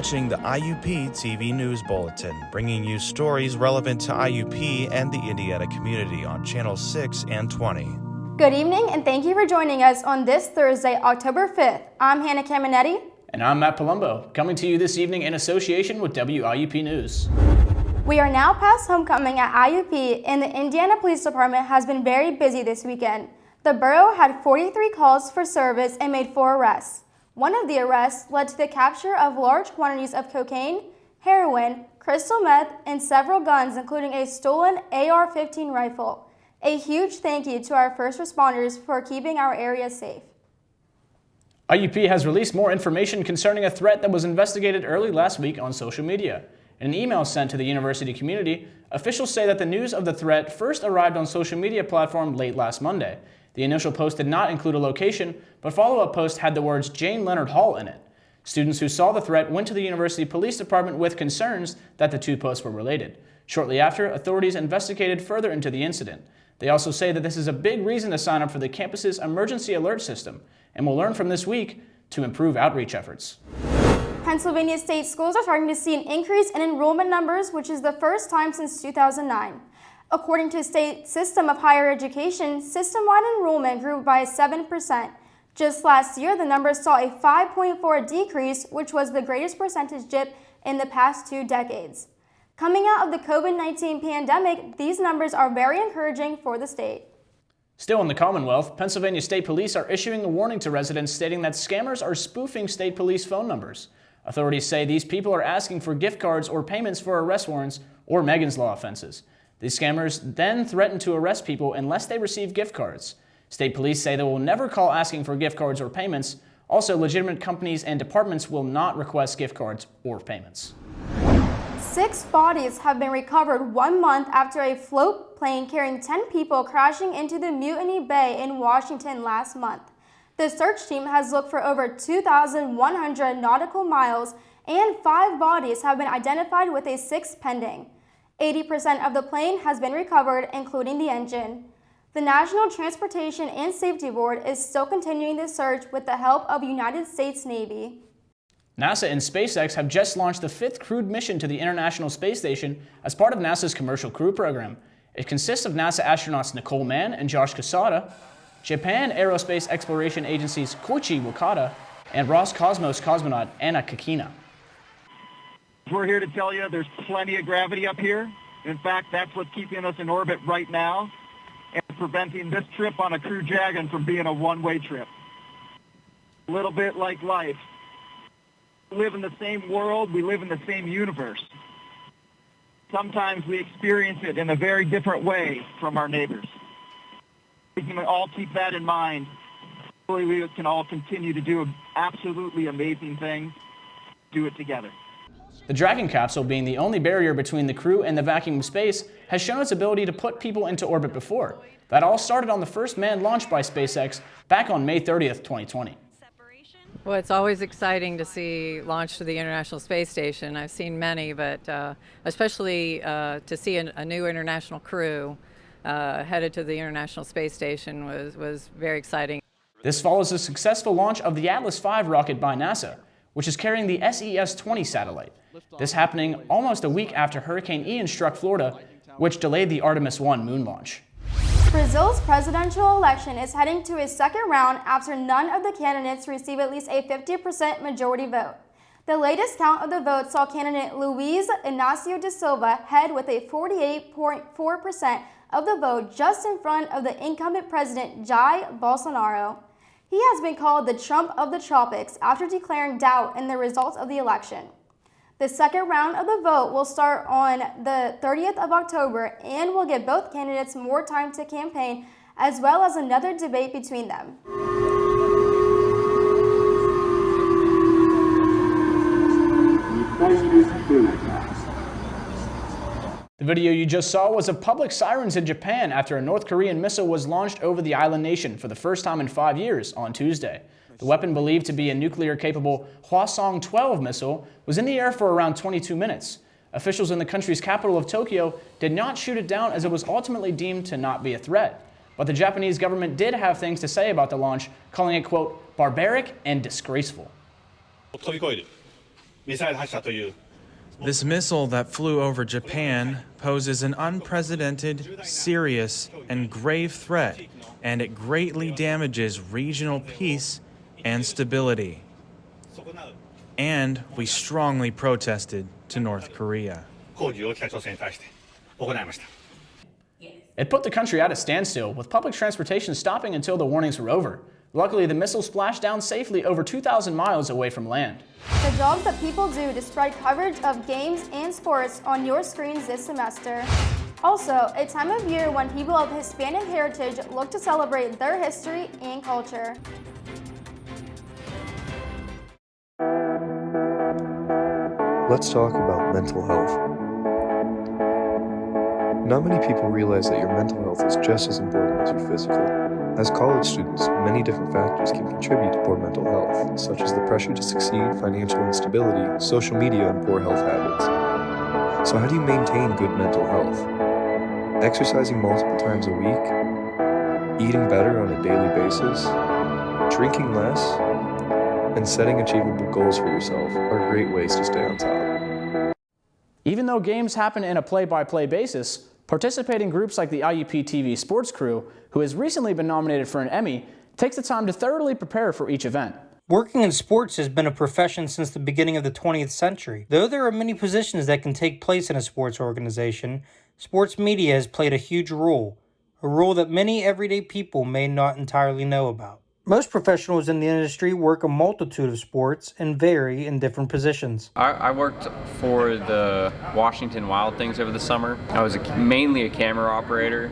watching the IUP TV News Bulletin, bringing you stories relevant to IUP and the Indiana community on Channel 6 and 20. Good evening, and thank you for joining us on this Thursday, October 5th. I'm Hannah Caminetti. And I'm Matt Palumbo, coming to you this evening in association with WIUP News. We are now past homecoming at IUP, and the Indiana Police Department has been very busy this weekend. The borough had 43 calls for service and made 4 arrests. One of the arrests led to the capture of large quantities of cocaine, heroin, crystal meth, and several guns, including a stolen AR-15 rifle. A huge thank you to our first responders for keeping our area safe. IUP has released more information concerning a threat that was investigated early last week on social media. In an email sent to the university community, officials say that the news of the threat first arrived on social media platform late last Monday. The initial post did not include a location, but follow-up post had the words Jane Leonard Hall in it. Students who saw the threat went to the university police department with concerns that the 2 posts were related. Shortly after, authorities investigated further into the incident. They also say that this is a big reason to sign up for the campus's emergency alert system, and will learn from this week to improve outreach efforts. Pennsylvania state schools are starting to see an increase in enrollment numbers, which is the first time since 2009. According to the state system of higher education, system-wide enrollment grew by 7%. Just last year, the number saw a 5.4 decrease, which was the greatest percentage dip in the past 2 decades. Coming out of the COVID-19 pandemic, these numbers are very encouraging for the state. Still in the Commonwealth, Pennsylvania State Police are issuing a warning to residents stating that scammers are spoofing state police phone numbers. Authorities say these people are asking for gift cards or payments for arrest warrants or Megan's Law offenses. These scammers then threaten to arrest people unless they receive gift cards. State police say they will never call asking for gift cards or payments. Also, legitimate companies and departments will not request gift cards or payments. 6 bodies have been recovered 1 month after a float plane carrying 10 people crashing into the Mutiny Bay in Washington last month. The search team has looked for over 2,100 nautical miles, and 5 bodies have been identified with a 6th pending. 80% of the plane has been recovered, including the engine. The National Transportation and Safety Board is still continuing the search with the help of United States Navy. NASA and SpaceX have just launched the 5th crewed mission to the International Space Station as part of NASA's Commercial Crew program. It consists of NASA astronauts Nicole Mann and Josh Cassada, Japan Aerospace Exploration Agency's Koichi Wakata, and Roscosmos cosmonaut Anna Kakina. We're here to tell you there's plenty of gravity up here. In fact, that's what's keeping us in orbit right now and preventing this trip on a Crew Dragon from being a one-way trip. A little bit like life. We live in the same world, we live in the same universe. Sometimes we experience it in a very different way from our neighbors. We can all keep that in mind. Hopefully we can all continue to do absolutely amazing things, do it together. The Dragon capsule, being the only barrier between the crew and the vacuum of space, has shown its ability to put people into orbit before. That all started on the first manned launch by SpaceX back on May 30th, 2020. Well, it's always exciting to see launch to the International Space Station. I've seen many, but especially to see a new international crew headed to the International Space Station was very exciting. This follows the successful launch of the Atlas V rocket by NASA, which is carrying the SES-20 satellite. This happening almost a week after Hurricane Ian struck Florida, which delayed the Artemis I moon launch. Brazil's presidential election is heading to a second round after none of the candidates receive at least a 50% majority vote. The latest count of the votes saw candidate Luiz Inácio da Silva head with a 48.4% of the vote, just in front of the incumbent president Jair Bolsonaro. He has been called the Trump of the tropics after declaring doubt in the results of the election. The second round of the vote will start on the 30th of October and will give both candidates more time to campaign, as well as another debate between them. The video you just saw was of public sirens in Japan after a North Korean missile was launched over the island nation for the first time in 5 years on Tuesday. The weapon, believed to be a nuclear-capable Hwasong-12 missile, was in the air for around 22 minutes. Officials in the country's capital of Tokyo did not shoot it down as it was ultimately deemed to not be a threat. But the Japanese government did have things to say about the launch, calling it, quote, barbaric and disgraceful. This missile that flew over Japan poses an unprecedented, serious, and grave threat, and it greatly damages regional peace and stability. And we strongly protested to North Korea. It put the country at a standstill, with public transportation stopping until the warnings were over. Luckily, the missile splashed down safely over 2,000 miles away from land. The jobs that people do to spread coverage of games and sports on your screens this semester. Also, a time of year when people of Hispanic heritage look to celebrate their history and culture. Let's talk about mental health. Not many people realize that your mental health is just as important as your physical. As college students, many different factors can contribute to poor mental health, such as the pressure to succeed, financial instability, social media, and poor health habits. So how do you maintain good mental health? Exercising multiple times a week, eating better on a daily basis, drinking less, and setting achievable goals for yourself are great ways to stay on top. Even though games happen in a play-by-play basis, participating groups like the IUP TV Sports Crew, who has recently been nominated for an Emmy, takes the time to thoroughly prepare for each event. Working in sports has been a profession since the beginning of the 20th century. Though there are many positions that can take place in a sports organization, sports media has played a huge role, a role that many everyday people may not entirely know about. Most professionals in the industry work a multitude of sports and vary in different positions. I worked for the Washington Wild Things over the summer. I was mainly a camera operator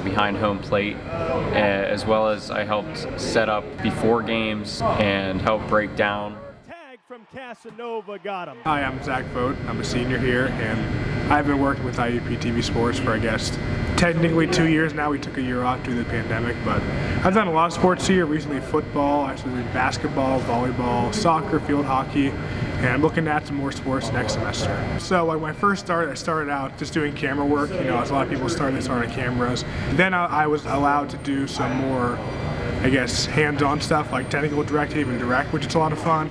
behind home plate, as well as I helped set up before games and help break down. Tag from Casanova got him. Hi, I'm Zach Vogt. I'm a senior here, and I've been working with IUP TV Sports for, I guess, technically 2 years now. We took a year off due to the pandemic, but I've done a lot of sports here. Recently football, I actually did basketball, volleyball, soccer, field hockey, and I'm looking at some more sports next semester. So like when I first started, I started out just doing camera work. You know, as a lot of people started on cameras. Then I was allowed to do some more, I guess, hands-on stuff like technical direct, even direct, which is a lot of fun.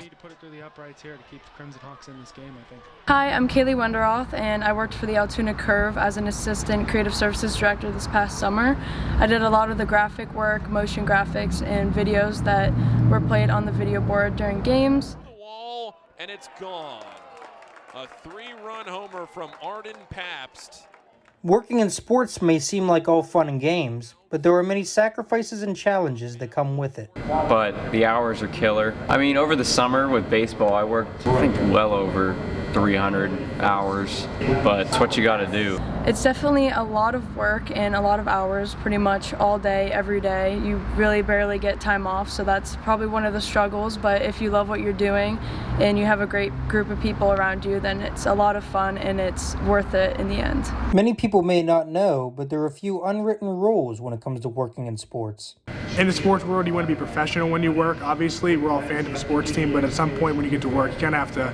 Uprights here to keep the Crimson Hawks in this game, I think. Hi, I'm Kaylee Wenderoth, and I worked for the Altoona Curve as an assistant creative services director this past summer. I did a lot of the graphic work, motion graphics, and videos that were played on the video board during games. The wall, and it's gone. A 3-run homer from Arden Pabst. Working in sports may seem like all fun and games, but there are many sacrifices and challenges that come with it. But the hours are killer. I mean, over the summer with baseball, I worked, I think, well over 300 hours, but it's what you got to do. It's definitely a lot of work and a lot of hours, pretty much all day, every day. You really barely get time off, so that's probably one of the struggles, but if you love what you're doing and you have a great group of people around you, then it's a lot of fun and it's worth it in the end. Many people may not know, but there are a few unwritten rules when it comes to working in sports. In the sports world, you want to be professional when you work. Obviously, we're all fans of the sports team, but at some point when you get to work, you kind of have to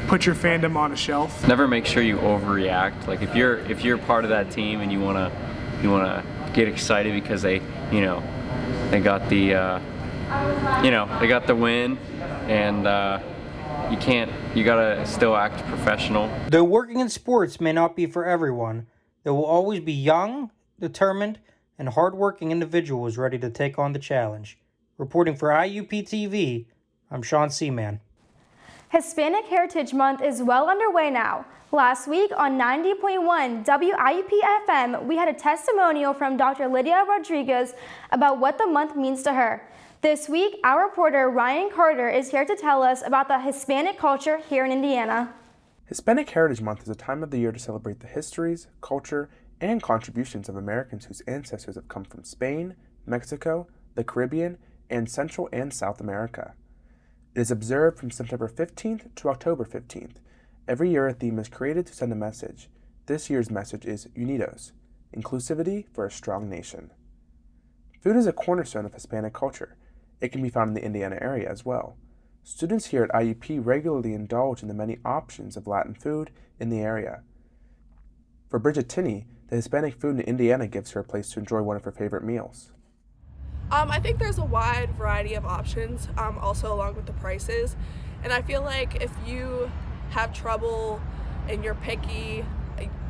put your fandom on a shelf. Never make sure you overreact. Like if you're part of that team and you wanna get excited because they got the they got the win, and you gotta still act professional. Though working in sports may not be for everyone, there will always be young, determined, and hardworking individuals ready to take on the challenge. Reporting for IUP TV, I'm Sean Seaman. Hispanic Heritage Month is well underway now. Last week on 90.1 WIUP FM, we had a testimonial from Dr. Lydia Rodriguez about what the month means to her. This week, our reporter Ryan Carter is here to tell us about the Hispanic culture here in Indiana. Hispanic Heritage Month is a time of the year to celebrate the histories, culture, and contributions of Americans whose ancestors have come from Spain, Mexico, the Caribbean, and Central and South America. It is observed from September 15th to October 15th. Every year a theme is created to send a message. This year's message is Unidos, inclusivity for a strong nation. Food is a cornerstone of Hispanic culture. It can be found in the Indiana area as well. Students here at IUP regularly indulge in the many options of Latin food in the area. For Bridget Tinney, the Hispanic food in Indiana gives her a place to enjoy one of her favorite meals. I think there's a wide variety of options, also along with the prices. And I feel like if you have trouble and you're picky,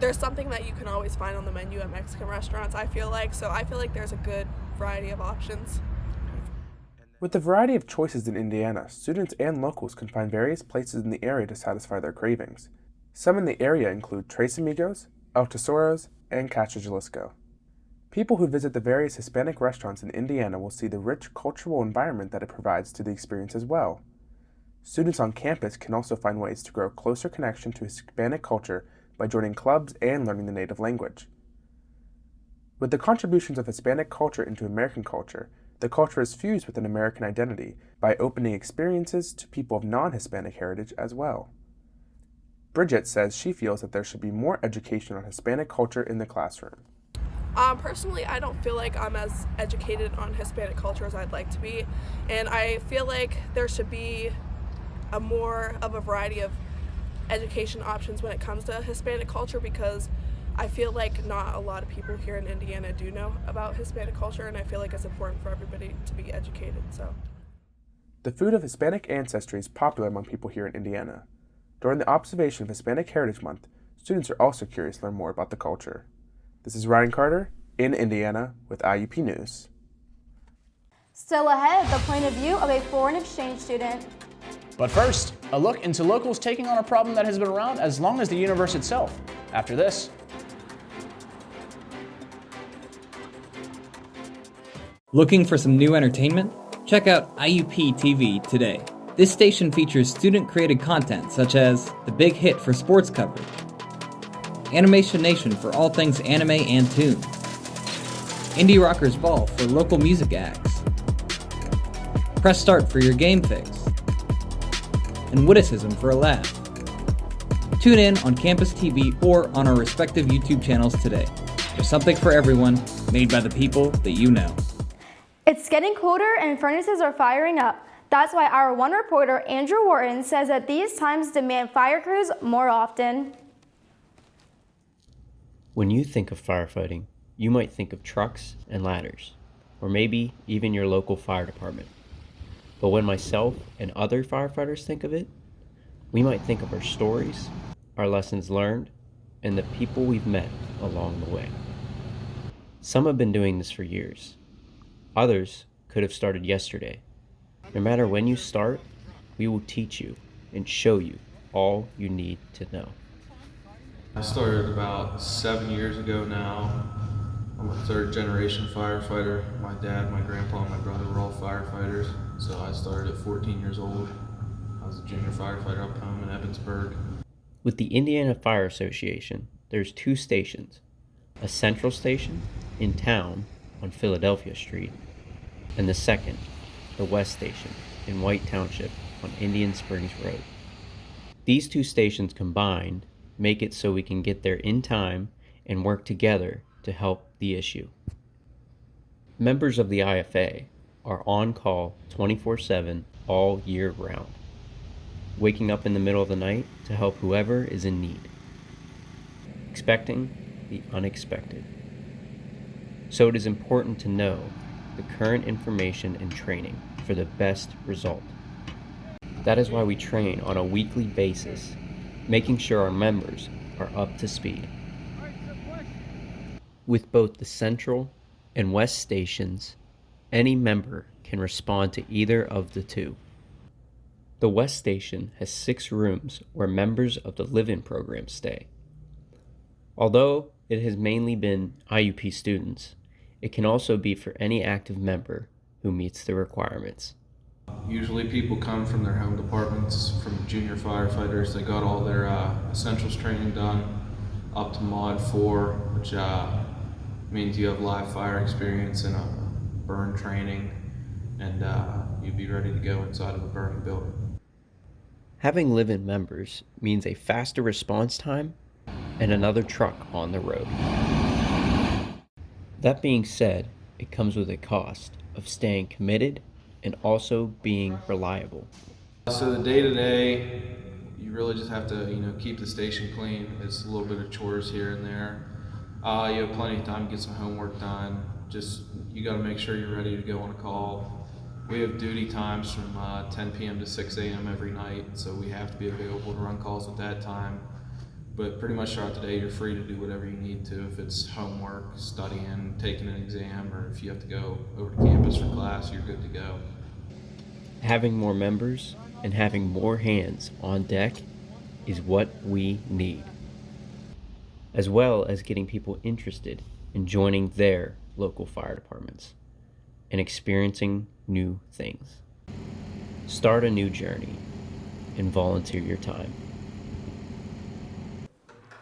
there's something that you can always find on the menu at Mexican restaurants, I feel like. So I feel like there's a good variety of options. With the variety of choices in Indiana, students and locals can find various places in the area to satisfy their cravings. Some in the area include Tres Amigos, El Tesoros, and Casa Jalisco. People who visit the various Hispanic restaurants in Indiana will see the rich cultural environment that it provides to the experience as well. Students on campus can also find ways to grow a closer connection to Hispanic culture by joining clubs and learning the native language. With the contributions of Hispanic culture into American culture, the culture is fused with an American identity by opening experiences to people of non-Hispanic heritage as well. Bridget says she feels that there should be more education on Hispanic culture in the classroom. Personally, I don't feel like I'm as educated on Hispanic culture as I'd like to be, and I feel like there should be a more of a variety of education options when it comes to Hispanic culture, because I feel like not a lot of people here in Indiana do know about Hispanic culture, and I feel like it's important for everybody to be educated. So, the food of Hispanic ancestry is popular among people here in Indiana. During the observation of Hispanic Heritage Month, students are also curious to learn more about the culture. This is Ryan Carter in Indiana with IUP News. Still ahead, the point of view of a foreign exchange student. But first, a look into locals taking on a problem that has been around as long as the universe itself. After this. Looking for some new entertainment? Check out IUP TV today. This station features student-created content such as The Big Hit for sports coverage, Animation Nation for all things anime and tunes, Indie Rockers Ball for local music acts, Press Start for your game fix, and Witticism for a laugh. Tune in on campus TV or on our respective YouTube channels today. There's something for everyone, made by the people that you know. It's getting colder and furnaces are firing up. That's why our one reporter, Andrew Wharton, says that these times demand fire crews more often. When you think of firefighting, you might think of trucks and ladders, or maybe even your local fire department. But when myself and other firefighters think of it, we might think of our stories, our lessons learned, and the people we've met along the way. Some have been doing this for years. Others could have started yesterday. No matter when you start, we will teach you and show you all you need to know. I started about 7 years ago now. I'm a third generation firefighter. My dad, my grandpa, and my brother were all firefighters. So I started at 14 years old. I was a junior firefighter up home in Evansburg. With the Indiana Fire Association, there's 2 stations. A central station in town on Philadelphia Street, and the second, the West Station in White Township on Indian Springs Road. These 2 stations combined make it so we can get there in time and work together to help the issue. Members of the IFA are on call 24/7 all year round, waking up in the middle of the night to help whoever is in need, expecting the unexpected. So it is important to know the current information and training for the best result. That is why we train on a weekly basis, making sure our members are up to speed. With both the Central and West stations, any member can respond to either of the 2. The West Station has 6 rooms where members of the live-in program stay. Although it has mainly been IUP students, it can also be for any active member who meets the requirements. Usually people come from their home departments, from junior firefighters. They got all their essentials training done up to Mod 4, which means you have live fire experience and a burn training, and you'd be ready to go inside of a burning building. Having live-in members means a faster response time and another truck on the road. That being said, it comes with a cost of staying committed and also being reliable. So the day-to-day, you really just have to, keep the station clean. It's a little bit of chores here and there. You have plenty of time to get some homework done. Just, you got to make sure you're ready to go on a call. We have duty times from 10 p.m. to 6 a.m. every night, so we have to be available to run calls at that time. But pretty much throughout the day, you're free to do whatever you need to. If it's homework, studying, taking an exam, or if you have to go over to campus for class, you're good to go. Having more members and having more hands on deck is what we need, as well as getting people interested in joining their local fire departments and experiencing new things. Start a new journey and volunteer your time.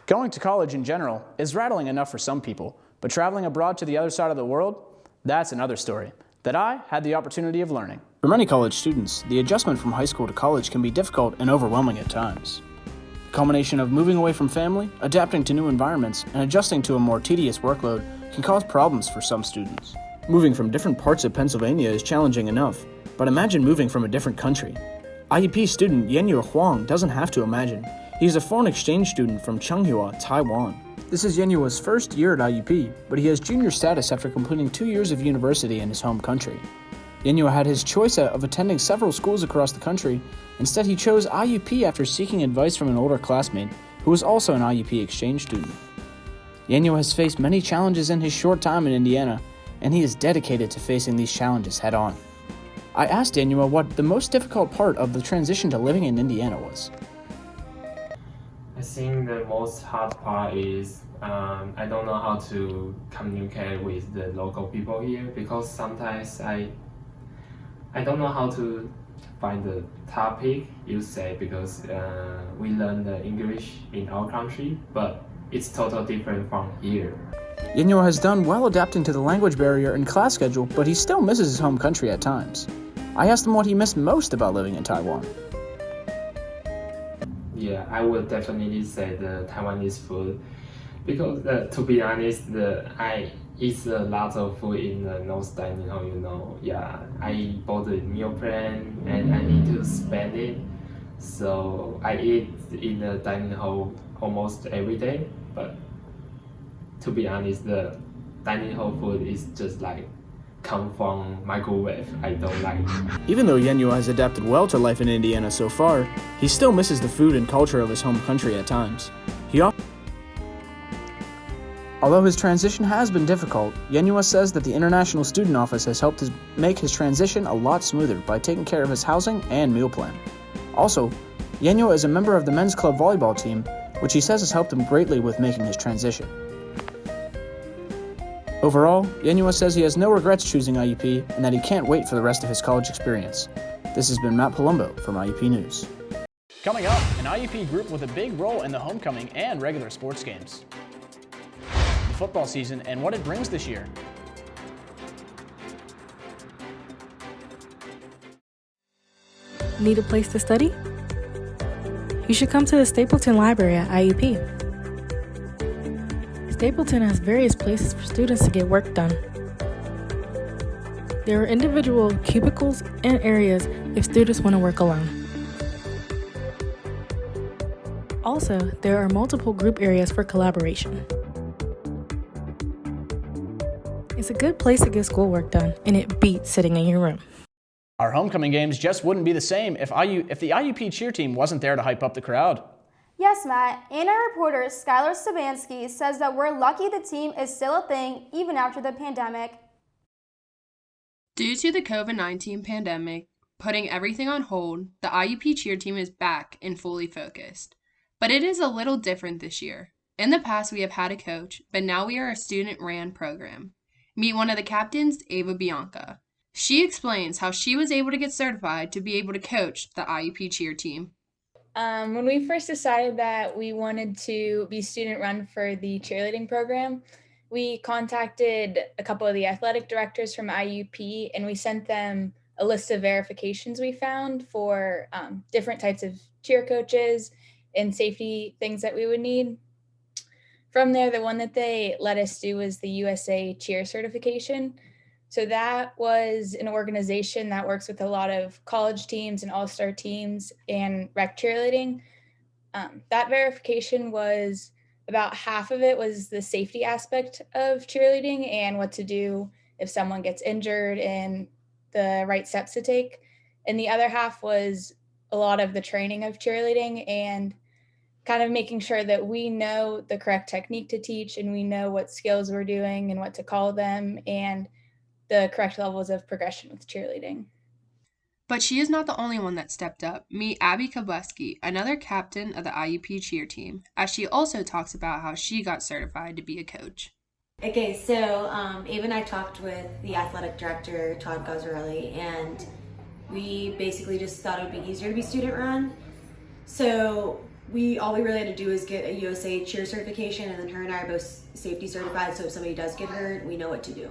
Going to college in general is rattling enough for some people, but traveling abroad to the other side of the world, that's another story that I had the opportunity of learning. For many college students, the adjustment from high school to college can be difficult and overwhelming at times. The combination of moving away from family, adapting to new environments, and adjusting to a more tedious workload can cause problems for some students. Moving from different parts of Pennsylvania is challenging enough, but imagine moving from a different country. IUP student Yenyue Huang doesn't have to imagine. He's a foreign exchange student from Changhua, Taiwan. This is Yenyue's first year at IUP, but he has junior status after completing 2 years of university in his home country. Yenyue had his choice of attending several schools across the country. Instead, he chose IUP after seeking advice from an older classmate who was also an IUP exchange student. Yenyue has faced many challenges in his short time in Indiana, and he is dedicated to facing these challenges head on. I asked Yenyue what the most difficult part of the transition to living in Indiana was. I think the most hard part is I don't know how to communicate with the local people here, because sometimes I don't know how to find the topic you say, because we learn the English in our country, but it's totally different from here. Yenyue has done well adapting to the language barrier and class schedule, but he still misses his home country at times. I asked him what he missed most about living in Taiwan. Yeah, I would definitely say the Taiwanese food, because to be honest, I eat a lot of food in the North dining hall, you know. Yeah, I bought a meal plan and I need to spend it. So I eat in the dining hall almost every day, but to be honest, the dining hall food is just like come from microwave. I don't like it. Even though Yenyue has adapted well to life in Indiana so far, he still misses the food and culture of his home country at times. Although his transition has been difficult, Yenyue says that the International Student Office has helped make his transition a lot smoother by taking care of his housing and meal plan. Also, Yenyue is a member of the men's club volleyball team, which he says has helped him greatly with making his transition. Overall, Yenyue says he has no regrets choosing IUP and that he can't wait for the rest of his college experience. This has been Matt Palumbo from IUP News. Coming up, an IUP group with a big role in the homecoming and regular sports games. The football season and what it brings this year. Need a place to study? You should come to the Stapleton Library at IUP. Stapleton has various places for students to get work done. There are individual cubicles and areas if students want to work alone. Also, there are multiple group areas for collaboration. It's a good place to get schoolwork done, and it beats sitting in your room. Our homecoming games just wouldn't be the same if the IUP cheer team wasn't there to hype up the crowd. Yes, Matt, and our reporter Skylar Sabansky says that we're lucky the team is still a thing even after the pandemic. Due to the COVID-19 pandemic putting everything on hold, the IUP cheer team is back and fully focused. But it is a little different this year. In the past, we have had a coach, but now we are a student-ran program. Meet one of the captains, Ava Bianca. She explains how she was able to get certified to be able to coach the IUP cheer team. When we first decided that we wanted to be student run for the cheerleading program, we contacted a couple of the athletic directors from IUP and we sent them a list of verifications we found for different types of cheer coaches and safety things that we would need. From there, the one that they let us do was the USA Cheer certification. So that was an organization that works with a lot of college teams and all-star teams and rec cheerleading. That verification was about half of it was the safety aspect of cheerleading and what to do if someone gets injured and the right steps to take. And the other half was a lot of the training of cheerleading and kind of making sure that we know the correct technique to teach and we know what skills we're doing and what to call them and the correct levels of progression with cheerleading. But she is not the only one that stepped up. Meet Abby Kobleski, another captain of the IUP cheer team, as she also talks about how she got certified to be a coach. Okay, so Ava and I talked with the athletic director, Todd Gazzarelli, and we basically just thought it would be easier to be student run. So all we really had to do is get a USA cheer certification, and then her and I are both safety certified, so if somebody does get hurt, we know what to do.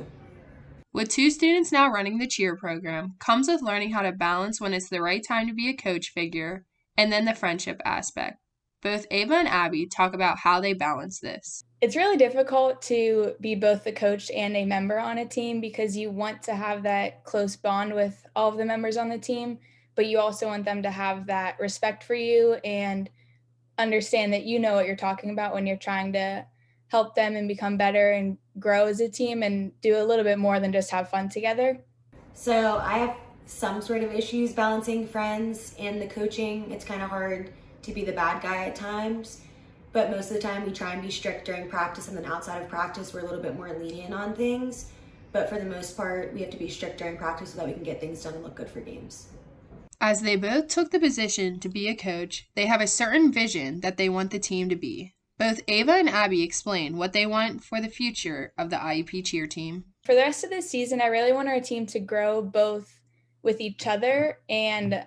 With 2 students now running the cheer program, comes with learning how to balance when it's the right time to be a coach figure, and then the friendship aspect. Both Ava and Abby talk about how they balance this. It's really difficult to be both the coach and a member on a team because you want to have that close bond with all of the members on the team, but you also want them to have that respect for you and understand that you know what you're talking about when you're trying to help them and become better and grow as a team and do a little bit more than just have fun together. So I have some sort of issues balancing friends and the coaching. It's kind of hard to be the bad guy at times, but most of the time we try and be strict during practice, and then outside of practice we're a little bit more lenient on things. But for the most part, we have to be strict during practice so that we can get things done and look good for games. As they both took the position to be a coach, they have a certain vision that they want the team to be. Both Ava and Abby explain what they want for the future of the IUP cheer team. For the rest of the season, I really want our team to grow both with each other and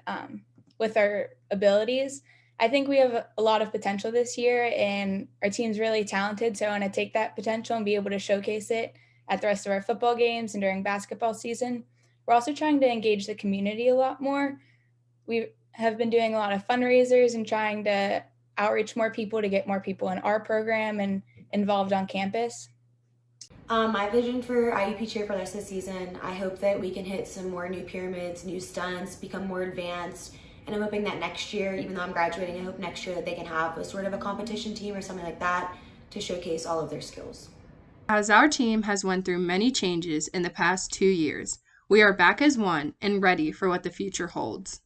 with our abilities. I think we have a lot of potential this year, and our team's really talented, so I want to take that potential and be able to showcase it at the rest of our football games and during basketball season. We're also trying to engage the community a lot more. We have been doing a lot of fundraisers and trying to outreach more people to get more people in our program and involved on campus. My vision for IUP cheer for the rest of the season, I hope that we can hit some more new pyramids, new stunts, become more advanced. And I'm hoping that next year, even though I'm graduating, I hope next year that they can have a sort of a competition team or something like that to showcase all of their skills. As our team has went through many changes in the past 2 years, we are back as one and ready for what the future holds.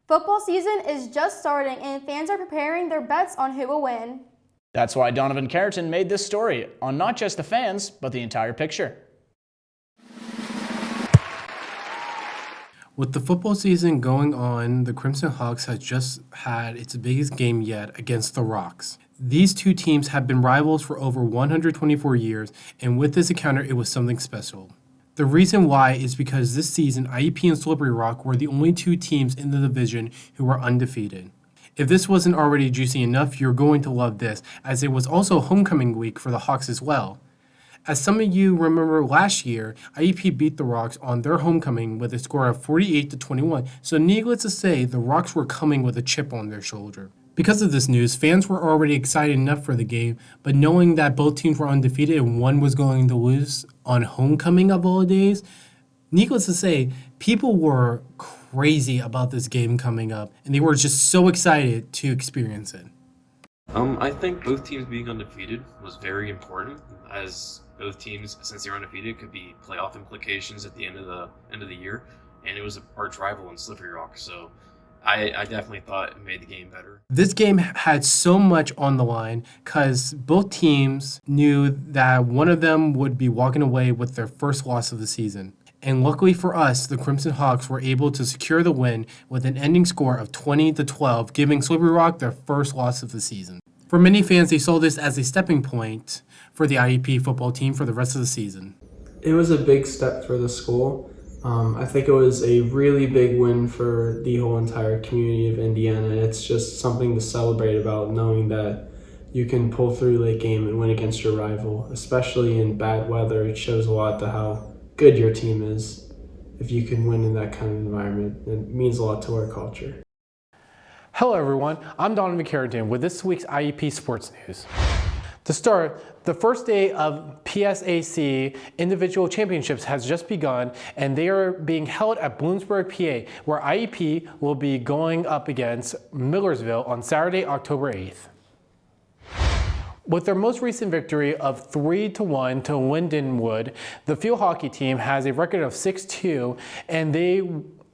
Football season is just starting and fans are preparing their bets on who will win. That's why Donovan Carrington made this story on not just the fans, but the entire picture. With the football season going on, the Crimson Hawks has just had its biggest game yet against the Rocks. These two teams have been rivals for over 124 years, and with this encounter, it was something special. The reason why is because this season, IUP and Slippery Rock were the only 2 teams in the division who were undefeated. If this wasn't already juicy enough, you're going to love this, as it was also homecoming week for the Hawks as well. As some of you remember last year, IUP beat the Rocks on their homecoming with a score of 48-21, so needless to say, the Rocks were coming with a chip on their shoulder. Because of this news, fans were already excited enough for the game, but knowing that both teams were undefeated and one was going to lose on homecoming of all days, needless to say, people were crazy about this game coming up, and they were just so excited to experience it. I think both teams being undefeated was very important, as both teams, since they're undefeated, could be playoff implications at the end of the year, and it was an arch rival in Slippery Rock, so I definitely thought it made the game better. This game had so much on the line because both teams knew that one of them would be walking away with their first loss of the season. And luckily for us, the Crimson Hawks were able to secure the win with an ending score of 20-12, giving Slippery Rock their first loss of the season. For many fans, they saw this as a stepping point for the IUP football team for the rest of the season. It was a big step for the school. I think it was a really big win for the whole entire community of Indiana. It's just something to celebrate about, knowing that you can pull through late game and win against your rival, especially in bad weather. It shows a lot to how good your team is if you can win in that kind of environment. It means a lot to our culture. Hello everyone, I'm Donovan Carrington with this week's IUP Sports News. To start, the first day of PSAC individual championships has just begun, and they are being held at Bloomsburg, PA, where IUP will be going up against Millersville on Saturday, October 8th. With their most recent victory of 3-1 to Lindenwood, the field hockey team has a record of 6-2, and they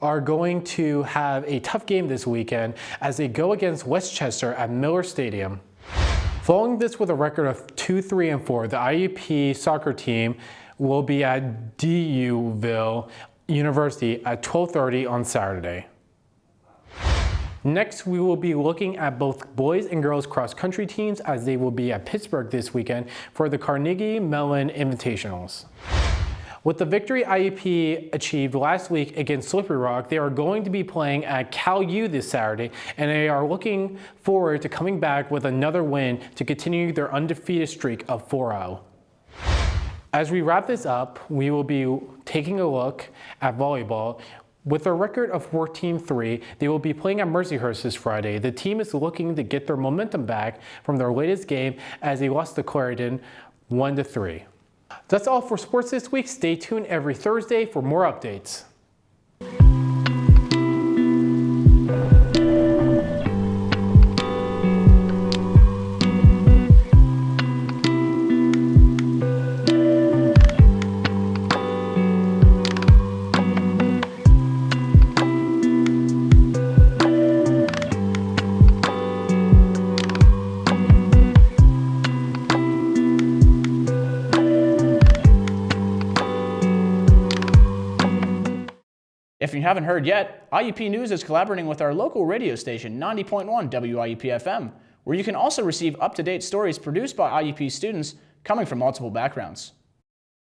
are going to have a tough game this weekend as they go against Westchester at Miller Stadium. Following this with a record of 2-3-4, the IUP soccer team will be at DUville University at 12:30 on Saturday. Next, we will be looking at both boys and girls cross-country teams as they will be at Pittsburgh this weekend for the Carnegie Mellon Invitationals. With the victory IUP achieved last week against Slippery Rock, they are going to be playing at Cal U this Saturday, and they are looking forward to coming back with another win to continue their undefeated streak of 4-0. As we wrap this up, we will be taking a look at volleyball. With a record of 14-3, they will be playing at Mercyhurst this Friday. The team is looking to get their momentum back from their latest game as they lost to Clarendon 1-3. That's all for sports this week. Stay tuned every Thursday for more updates. If you haven't heard yet, IUP News is collaborating with our local radio station, 90.1 WIUP FM, where you can also receive up-to-date stories produced by IUP students coming from multiple backgrounds.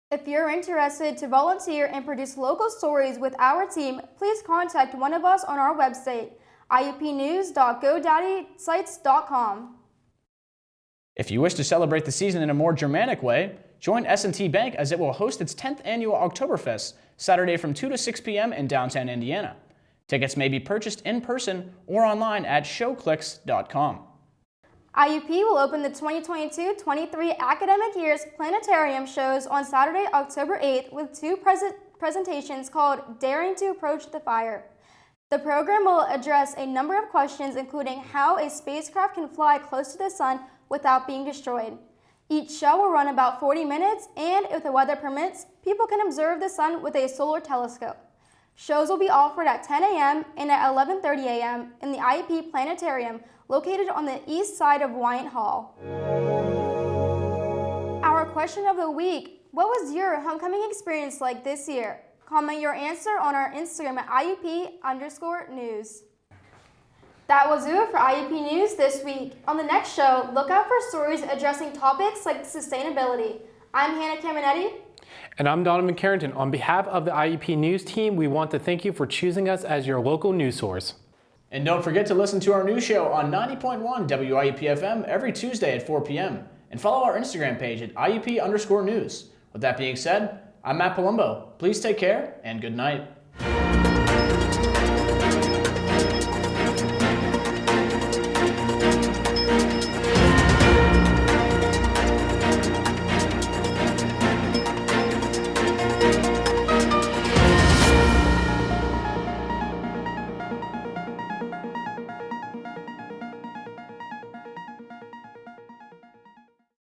If you're interested to volunteer and produce local stories with our team, please contact one of us on our website, iupnews.godaddysites.com. If you wish to celebrate the season in a more Germanic way, join S&T Bank as it will host its 10th annual Oktoberfest Saturday from 2 to 6 p.m. in downtown Indiana. Tickets may be purchased in person or online at showclicks.com. IUP will open the 2022-23 academic year's planetarium shows on Saturday, October 8th with two presentations called Daring to Approach the Fire. The program will address a number of questions including how a spacecraft can fly close to the sun without being destroyed. Each show will run about 40 minutes, and if the weather permits, people can observe the sun with a solar telescope. Shows will be offered at 10 a.m. and at 11:30 a.m. in the IUP Planetarium, located on the east side of Wyant Hall. Our question of the week: what was your homecoming experience like this year? Comment your answer on our Instagram at IUP_news. That will do it for IUP News this week. On the next show, look out for stories addressing topics like sustainability. I'm Hannah Caminetti. And I'm Donovan Carrington. On behalf of the IUP News team, we want to thank you for choosing us as your local news source. And don't forget to listen to our news show on 90.1 WIUP FM every Tuesday at 4 p.m. And follow our Instagram page at IUP_news. With that being said, I'm Matt Palumbo. Please take care and good night.